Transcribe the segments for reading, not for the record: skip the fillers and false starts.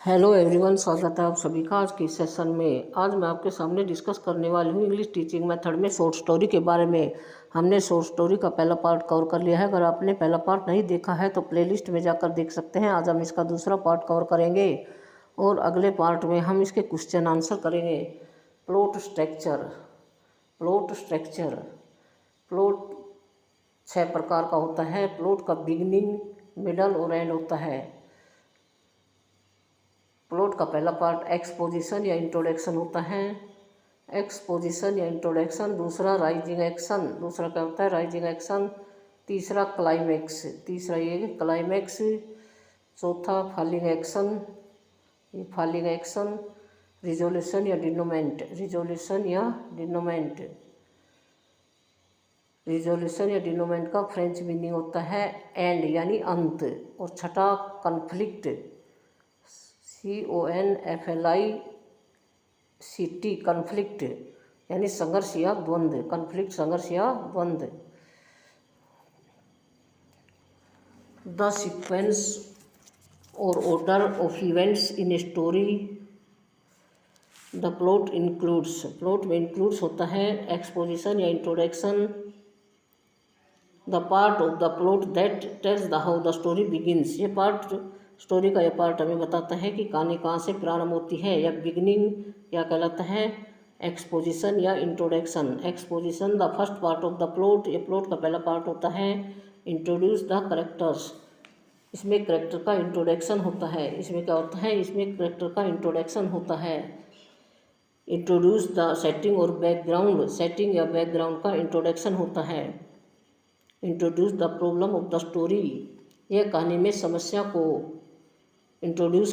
Hello everyone, स्वागत है आप सभी का आज के इस सेशन में। आज मैं आपके सामने डिस्कस करने वाली हूँ इंग्लिश टीचिंग मेथड में शॉर्ट स्टोरी के बारे में। हमने शॉर्ट स्टोरी का पहला पार्ट कवर कर लिया है। अगर आपने पहला पार्ट नहीं देखा है तो प्लेलिस्ट में जाकर देख सकते हैं। आज हम इसका दूसरा पार्ट कवर करेंगे और अगले पार्ट में हम इसके क्वेश्चन आंसर करेंगे। Plot structure. प्लॉट 6 प्रकार का होता है। प्लॉट का बिगिनिंग, मिडल और एंड होता है। प्लॉट का पहला पार्ट एक्सपोजिशन या इंट्रोडक्शन होता है। एक्सपोजिशन या इंट्रोडक्शन। दूसरा राइजिंग एक्शन। दूसरा क्या होता है? Rising action. तीसरा क्लाइमैक्स। चौथा फॉलिंग एक्शन। ये फॉलिंग एक्शन। रिजोल्यूशन या डिनोमेंट। रिजोल्यूशन या डिनोमेंट का फ्रेंच मीनिंग होता है एंड यानी अंत। और छठा कन्फ्लिक्ट। CONFLICT। कन्फ्लिक्ट यानी संघर्ष या द्वंद्व। द सीक्वेंस और order of events in a story. The plot में इंक्लूड्स होता है एक्सपोजिशन या introduction. The part of the plot that tells the how the story begins. Story का यह पार्ट हमें बताता है कि कहानी कहाँ से प्रारंभ होती है। या बिगिनिंग या कहलाता है एक्सपोजिशन या introduction. Exposition the first part of the plot. ये प्लॉट का पहला पार्ट होता है। Introduce the characters. इसमें करेक्टर का इंट्रोडक्शन होता है। इसमें करेक्टर का इंट्रोडक्शन होता है। इंट्रोड्यूस द सेटिंग और बैकग्राउंड। सेटिंग या बैकग्राउंड का इंट्रोडक्शन होता है। Introduce the problem of the story. यह कहानी में समस्या को इंट्रोड्यूस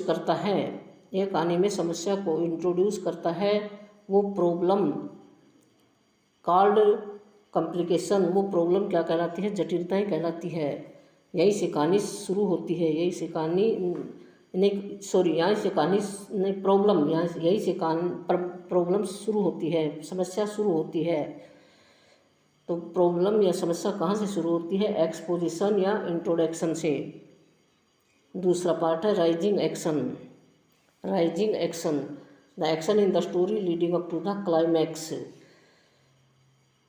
करता है। वो प्रॉब्लम कॉल्ड कॉम्प्लिकेशन। वो प्रॉब्लम क्या कहलाती है? जटिलताएं कहलाती है। यहीं से कहानी शुरू होती है। प्रॉब्लम शुरू होती है, समस्या शुरू होती है। तो प्रॉब्लम या समस्या कहाँ से शुरू होती है? एक्सपोजिशन या इंट्रोडक्शन से। दूसरा पार्ट है rising action. The action in the story leading up to the climax.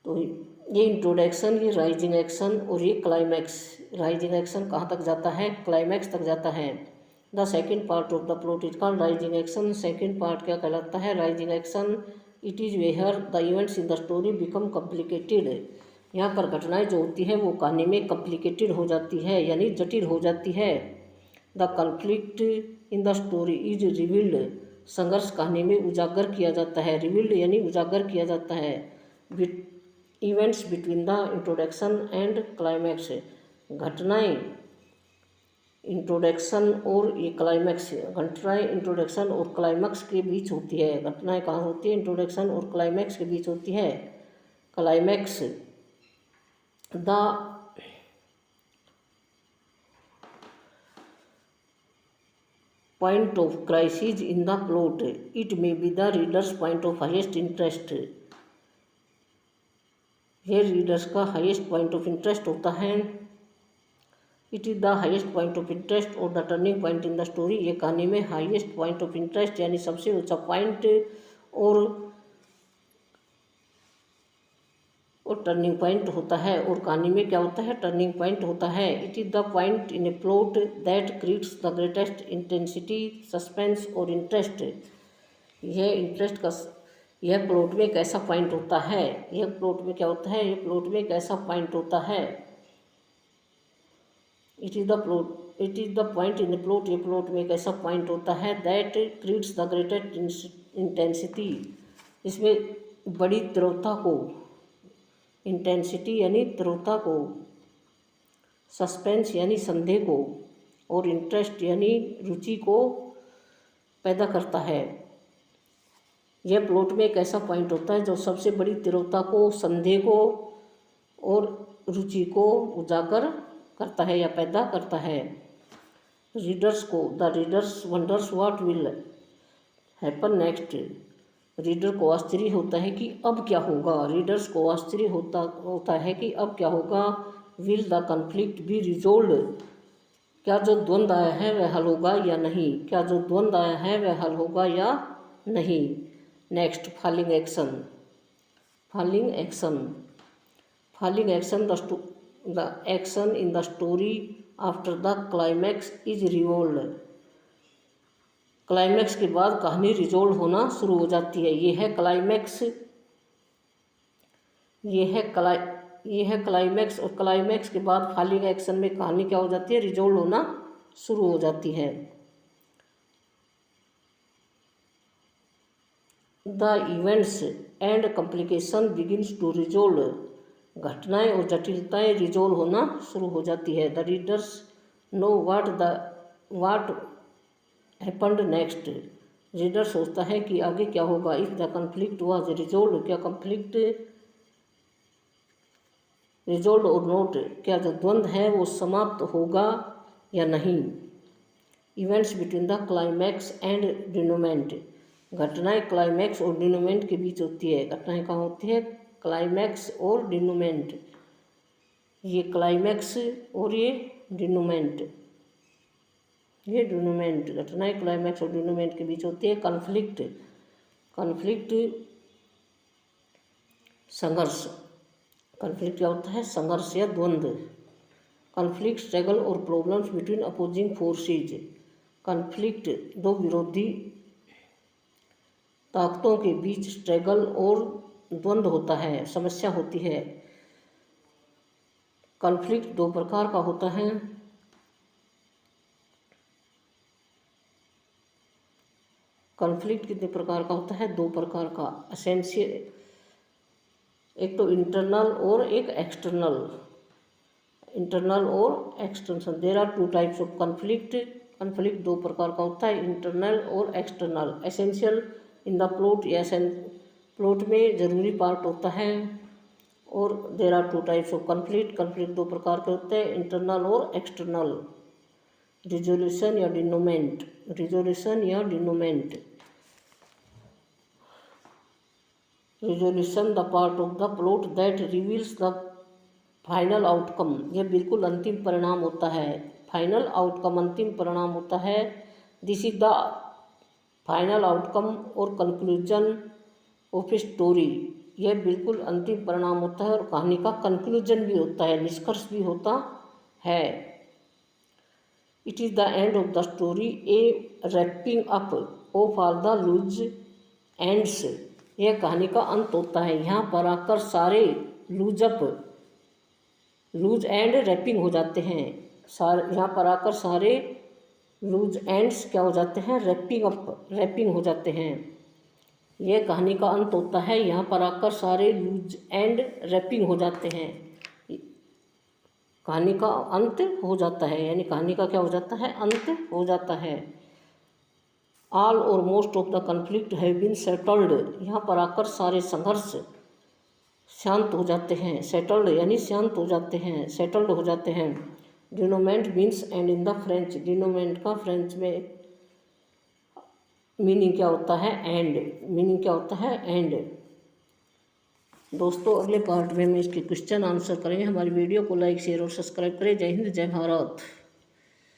तो ये इंट्रोडक्शन, ये राइजिंग एक्शन और ये क्लाइमैक्स। राइजिंग एक्शन कहाँ तक जाता है? क्लाइमैक्स तक जाता है। The second part of the plot is called rising action. Second part क्या कहलाता है? Rising action. It is where the events in the story become complicated. यहाँ पर घटनाएं जो होती है वो कहानी में कॉम्प्लिकेटेड हो जाती है यानी जटिल हो जाती है। The conflict in the story is revealed. संघर्ष कहानी में उजागर किया जाता है। रिवील्ड यानी उजागर किया जाता है। Events between the introduction and climax. घटनाएं इंट्रोडक्शन और क्लाइमैक्स के बीच होती है। घटनाएं कहाँ होती है? इंट्रोडक्शन और क्लाइमैक्स के बीच होती है। Climax the point of crisis in the plot. It may be the reader's point of highest interest. ये रीडर्स का हाईएस्ट पॉइंट ऑफ इंटरेस्ट होता है। It is the highest point of interest और the turning point in the story. ये कहानी में highest point of interest यानी सबसे ऊंचा पॉइंट और टर्निंग पॉइंट होता है। और कहानी में क्या होता है? टर्निंग पॉइंट होता है। It is the point in A plot that creates the greatest intensity, suspense और इंटरेस्ट। यह प्लॉट में एक ऐसा पॉइंट होता है। यह प्लॉट में क्या होता है? यह प्लॉट में एक ऐसा पॉइंट होता है। It is the point in A plot. ये प्लॉट में एक ऐसा पॉइंट होता है that creates the greatest intensity. इसमें बड़ी तीव्रता को, इंटेंसिटी यानी तीव्रता को, सस्पेंस यानी संदेह को और इंटरेस्ट यानी रुचि को पैदा करता है। यह प्लॉट में एक ऐसा पॉइंट होता है जो सबसे बड़ी तीव्रता को, संदेह को और रुचि को उजागर करता है या पैदा करता है। The readers wonders what will happen next. Reader को आश्चर्य होता है कि अब क्या होगा। रीडर्स को आश्चर्य होता है कि अब क्या होगा। Will the conflict be resolve. क्या जो द्वंद्व आया है वह हल होगा या नहीं, क्या जो द्वंद्व आया है वह हल होगा या नहीं। Next, following action. Following action, following action, the action in the story after the climax is revolve. Climax के बाद कहानी रिजोल्व होना शुरू हो जाती है। ये है क्लाइमैक्स, ये है क्लाइमैक्स, और क्लाइमैक्स के बाद फॉलोइंग एक्शन में कहानी क्या हो जाती है, रिजोल्व होना शुरू हो जाती है। The events and complication begins to resolve. घटनाएं और जटिलताएं रिजोल्व होना शुरू हो जाती है। The readers know what happened next. रीडर सोचता है कि आगे क्या होगा। If the conflict was resolve, क्या कॉन्फ्लिक्ट रिजोल्व और नोट, क्या जो द्वंद्व है वो समाप्त होगा या नहीं। Events between the climax and denouement. घटनाएं क्लाइमैक्स और डिनोमेंट के बीच होती है। घटनाएं कहाँ होती है, क्लाइमैक्स और डिनोमेंट। ये क्लाइमैक्स और ये डिनोमेंट, ये डिनोमेंट। घटनाएं क्लाइमैक्स और डिनोमेंट के बीच होती है। कॉन्फ्लिक्ट, कॉन्फ्लिक्ट संघर्ष। कॉन्फ्लिक्ट क्या होता है, संघर्ष या द्वंद्व। कॉन्फ्लिक्ट स्ट्रगल और problems between opposing forces. Conflict दो विरोधी ताकतों के बीच स्ट्रगल और द्वंद्व होता है, समस्या होती है। कॉन्फ्लिक्ट दो प्रकार का होता है। कॉन्फ्लिक्ट कितने प्रकार का होता है, दो प्रकार का। एसेंशियल, एक तो इंटरनल और एक एक्सटर्नल। इंटरनल और external, there are two types of conflict. Conflict दो प्रकार का होता है, इंटरनल और external. Essential in the plot, या प्लॉट में जरूरी पार्ट होता है। और there are two types of conflict. Conflict दो प्रकार के होते हैं, इंटरनल और एक्सटर्नल। रिजोल्यूशन या डिनोमेंट, रिजोल्यूशन या denouement. Resolution the part of the plot that reveals the final outcome. यह बिल्कुल अंतिम परिणाम होता है। फाइनल आउटकम अंतिम परिणाम होता है। This is the final outcome और कंक्लूजन ऑफ ए स्टोरी। यह बिल्कुल अंतिम परिणाम होता है और कहानी का कंक्लूजन भी होता है, निष्कर्ष भी होता है। It is the end of the story, a wrapping up of all the loose ends. यह कहानी का अंत होता है। यहाँ पर आकर सारे लूज एंड रैपिंग हो जाते हैं। यहाँ पर आकर सारे लूज एंड्स क्या हो जाते हैं, रैपिंग हो जाते हैं। यह कहानी का अंत होता है। यहाँ पर आकर सारे लूज एंड रैपिंग हो जाते हैं। कहानी का अंत हो जाता है, यानी कहानी का क्या हो जाता है, अंत हो जाता है। ऑल और most of the conflict have been settled. यहाँ पर आकर सारे संघर्ष शांत हो जाते हैं। सेटल्ड यानी शांत हो जाते हैं, सेटल्ड हो जाते हैं। Denouement means end in the French. Denouement का फ्रेंच में मीनिंग क्या होता है, एंड। मीनिंग क्या होता है, एंड। दोस्तों अगले पार्ट में हम इसके क्वेश्चन आंसर करेंगे। हमारी वीडियो को लाइक शेयर और सब्सक्राइब करें। जय हिंद, जय भारत।